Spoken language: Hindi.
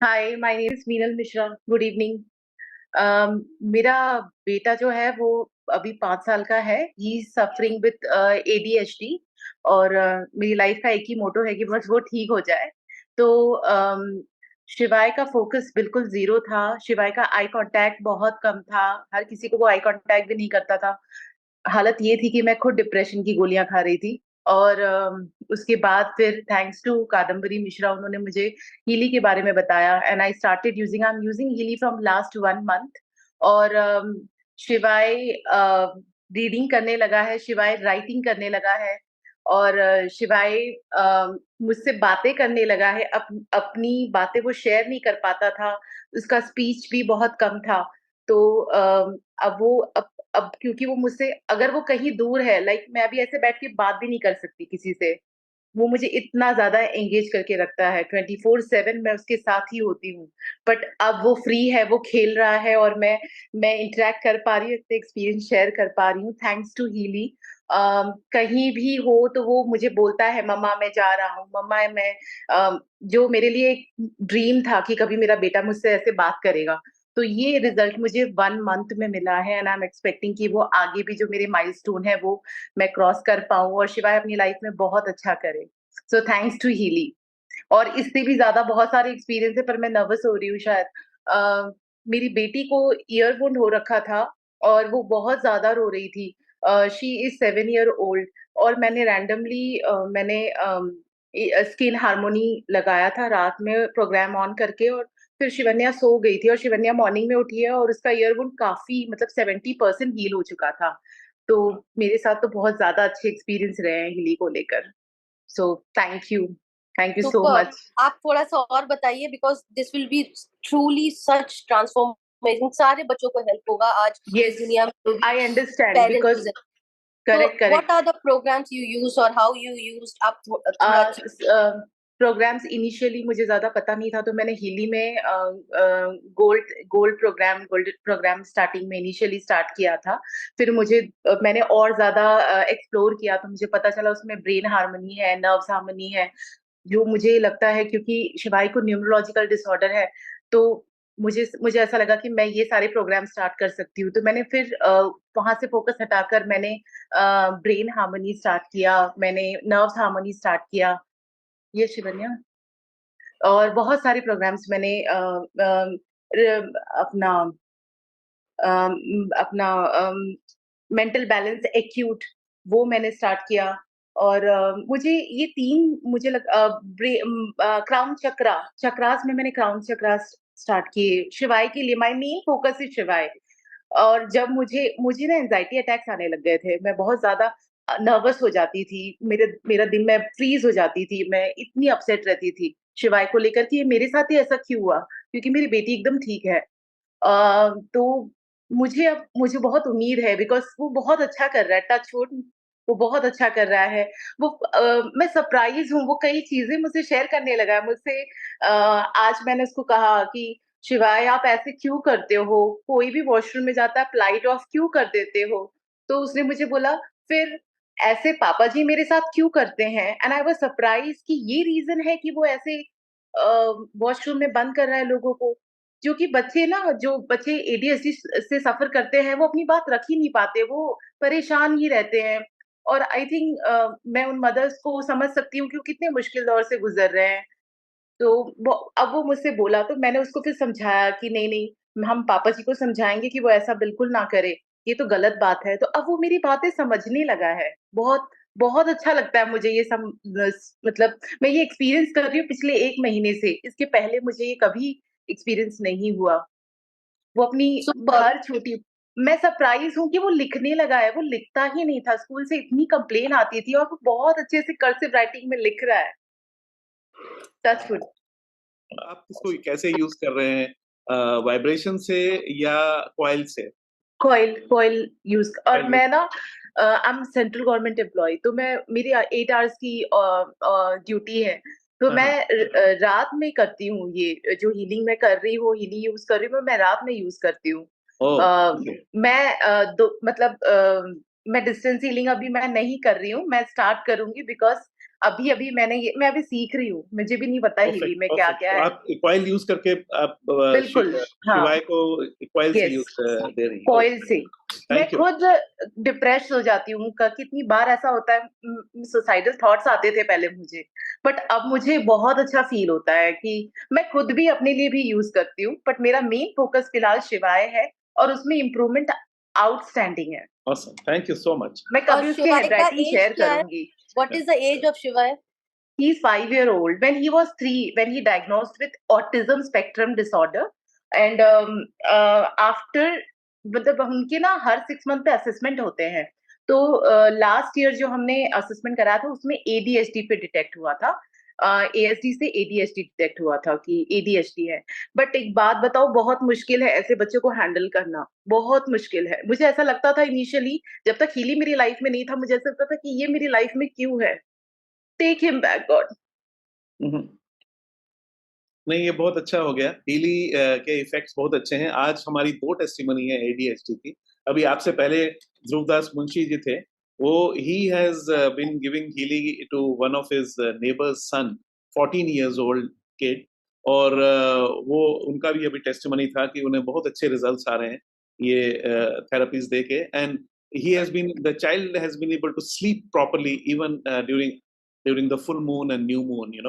Hi, my name is Meenal Mishra. Good evening. मेरा बेटा जो है वो अभी 5 साल का है। He is suffering with ADHD। और मेरी लाइफ का एक ही मोटो है कि बस वो ठीक हो जाए। तो शिवाय का फोकस बिल्कुल जीरो था। शिवाय का आई कांटेक्ट बहुत कम था। हर किसी को वो आई कांटेक्ट भी नहीं करता था। हालत ये थी कि मैं खुद डिप्रेशन की गोलियां खा रही थी। और उसके बाद फिर थैंक्स टू कादम्बरी मिश्रा, उन्होंने मुझे हीली के बारे में बताया and I am using Healy from last 1 month. और शिवाय रीडिंग करने लगा है, शिवाय राइटिंग करने लगा है। और शिवाय मुझसे बातें करने लगा है। अपनी बातें वो शेयर नहीं कर पाता था। उसका स्पीच भी बहुत कम था। तो अब वो अब क्योंकि वो मुझसे, अगर वो कहीं दूर है, लाइक मैं अभी ऐसे बैठ के बात भी नहीं कर सकती किसी से। वो मुझे इतना ज्यादा एंगेज करके रखता है, 24/7 मैं उसके साथ ही होती हूँ। बट अब वो फ्री है, वो खेल रहा है और मैं इंटरेक्ट कर पा रही हूँ, अपने एक्सपीरियंस शेयर कर पा रही हूँ थैंक्स टू हीली। कहीं भी हो तो वो मुझे बोलता है, मम्मा मैं जा रहा हूँ, मम्मा मैं जो मेरे लिए एक ड्रीम था कि कभी मेरा बेटा मुझसे ऐसे बात करेगा। तो ये रिजल्ट मुझे 1 मंथ में मिला है एंड आई एम एक्सपेक्टिंग कि वो आगे भी जो मेरे माइलस्टोन है वो मैं क्रॉस कर पाऊँ और शिवाय अपनी लाइफ में बहुत अच्छा करे। So thanks to Healy. और इससे भी ज्यादा बहुत सारे एक्सपीरियंस है, पर मैं नर्वस हो रही हूँ शायद। मेरी बेटी को ईयर वुंड हो रखा था और वो बहुत ज्यादा रो रही थी। She is 7 year old। और मैंने रैंडमली मैंने स्किन हार्मोनी लगाया था रात में प्रोग्राम ऑन करके। और फिर शिवन्या सो गई थी और शिवन्या मॉर्निंग में उठी है और उसका ईयर वुंड काफी, मतलब 70% हील हो चुका था। तो मेरे साथ तो बहुत ज्यादा अच्छे एक्सपीरियंस रहे हैं हिली को लेकर। So thank you so super. Much. आप थोड़ा सा और बताइए, because this will be truly such transformation, सारे बच्चों को हेल्प होगा आज इस यस, दुनिया में जो भी I understand parents because use. तो correct what are correct. The programs you use और हाउ यू यूज, आप थोड़ा अच्छे। प्रोग्राम्स इनिशियली मुझे ज्यादा पता नहीं था, तो मैंने हिली में गोल्ड गोल्ड प्रोग्राम स्टार्टिंग में इनिशियली स्टार्ट किया था। फिर मैंने और ज्यादा एक्सप्लोर किया तो मुझे पता चला उसमें ब्रेन हार्मनी है, नर्व्स हार्मनी है। जो मुझे लगता है क्योंकि शिवाई को न्यूरोलॉजिकल डिसऑर्डर है, तो मुझे मुझे ऐसा लगा कि मैं ये सारे प्रोग्राम स्टार्ट कर सकती हूँ। तो मैंने फिर वहां से फोकस हटाकर मैंने ब्रेन हार्मनी स्टार्ट किया, मैंने नर्व्स हार्मनी स्टार्ट किया। ये शिवन्या। और बहुत सारे प्रोग्राम्स मैंने अपना अपना मेंटल बैलेंस एक्यूट, वो मैंने स्टार्ट किया। और मुझे ये तीन मुझे लग क्राउन चक्रास में मैंने क्राउन चक्रास स्टार्ट किए शिवाय के लिए। माय मेन फोकस इज शिवाय। और जब मुझे मुझे ना एंजाइटी अटैक्स आने लग गए थे, मैं बहुत ज्यादा नर्वस हो जाती थी, मेरा दिन में फ्रीज हो जाती थी, मैं इतनी अपसेट रहती थी शिवाय को लेकर कि ये मेरे साथ ही ऐसा क्यों हुआ, क्योंकि मेरी बेटी एकदम ठीक है। तो मुझे बहुत उम्मीद है बिकॉज वो बहुत अच्छा कर रहा है, टच वुड। वो बहुत अच्छा कर रहा है। मैं सरप्राइज हूँ, वो कई चीजें मुझसे शेयर करने लगा है मुझसे। आज मैंने उसको कहा कि शिवाय आप ऐसे क्यों करते हो, कोई भी वॉशरूम में जाता है लाइट ऑफ क्यों कर देते हो। तो उसने मुझे बोला, फिर ऐसे पापा जी मेरे साथ क्यों करते हैं। एंड आई वाज सरप्राइज कि ये रीजन है कि वो ऐसे वॉशरूम में बंद कर रहा है लोगों को। क्योंकि जो बच्चे एडीएचडी से सफर करते हैं वो अपनी बात रख ही नहीं पाते, वो परेशान ही रहते हैं। और आई थिंक मैं उन मदर्स को समझ सकती हूँ कि वो कितने मुश्किल दौर से गुजर रहे हैं। तो अब वो मुझसे बोला तो मैंने उसको फिर समझाया कि नहीं नहीं, हम पापा जी को समझाएंगे कि वो ऐसा बिल्कुल ना करे, ये तो गलत बात है। तो अब वो मेरी बातें समझने लगा है। बहुत बहुत अच्छा लगता है मुझे मतलब मैं ये एक्सपीरियंस कर रही हूँ पिछले 1 महीने से, इसके पहले मुझे ये कभी एक्सपीरियंस नहीं हुआ। वो अपनी सुपर। हर छोटी, मैं सरप्राइज हूँ कि वो लिखने लगा है। वो लिखता ही नहीं था, स्कूल से इतनी कंप्लेन आती थी और वो बहुत अच्छे से कर्सिव राइटिंग में लिख रहा है। टचवुड। आप इसको कैसे यूज कर रहे हैं, वाइब्रेशन से या कॉइल से? Coil use. और कॉइल यूज। मैं ना I am central government employ, तो मैं मेरी 8 आवर्स की ड्यूटी है। तो हाँ, मैं हाँ। रात में करती हूँ, ये जो हीलिंग मैं कर रही हूँ, हीलिंग यूज कर रही हूँ, मैं रात में यूज करती हूँ। ओह, अ, ओके। मैं मैं डिस्टेंस हीलिंग अभी मैं नहीं कर रही हूँ, मैं स्टार्ट करूंगी बिकॉज अभी मैं अभी सीख रही हूँ, मुझे भी नहीं पता हीलिंग में क्या क्या तो है। आप कॉइल यूज करके आप बिल्कुल, हाँ, शिवाय को कॉइल से यस, यूज दे रही हैं। कॉइल से। मैं थैंक यू। खुद डिप्रेस हो जाती हूँ, कितनी बार ऐसा होता है, सुसाइडल थॉट्स आते थे पहले मुझे, बट अब मुझे बहुत अच्छा फील होता है कि मैं खुद भी अपने लिए भी यूज करती हूँ, बट मेरा मेन फोकस फिलहाल शिवाय है और उसमें इम्प्रूवमेंट आउटस्टैंडिंग है। Awesome, thank you so much. मैं और कभी उसकी शिवाय का हैंडराइटिंग एज शेयर क्या है? करूंगी। What is the age of Shiva? He's 5 year old. When he was 3, when he diagnosed with autism spectrum disorder, and after, मतलब उनके ना हर 6 मंथ पे असेसमेंट होते हैं, तो लास्ट ईयर जो हमने असेसमेंट कराया था उसमें एडीएचडी पे डिटेक्ट हुआ था, एएसडी से एडीएचडी डिटेक्ट हुआ था कि एडीएचडी है। बट एक बात बताओ, बहुत मुश्किल है ऐसे बच्चों को हैंडल करना, बहुत मुश्किल है। मुझे ऐसा लगता था इनिशियली, जब तक हीली मेरी लाइफ में नहीं था, मुझे ऐसा लगता था कि ये मेरी लाइफ में क्यों है, टेक हिम बैक गॉड। नहीं, ये बहुत अच्छा हो गया। हीली के इफेक्ट्स बहुत अच्छे हैं। आज हमारी 2 टेस्टिमनी है एडीएचडी की। अभी आपसे पहले ध्रुवदास मुंशी जी थे, वो ही has been giving Healy to one of his neighbours son, 14 years old kid, और वो उनका भी अभी टेस्टिमनी था कि उन्हें बहुत अच्छे रिजल्ट्स आ रहे हैं ये थेरेपीज दे के, and the child has been able to sleep properly even during the full moon and new moon, you no.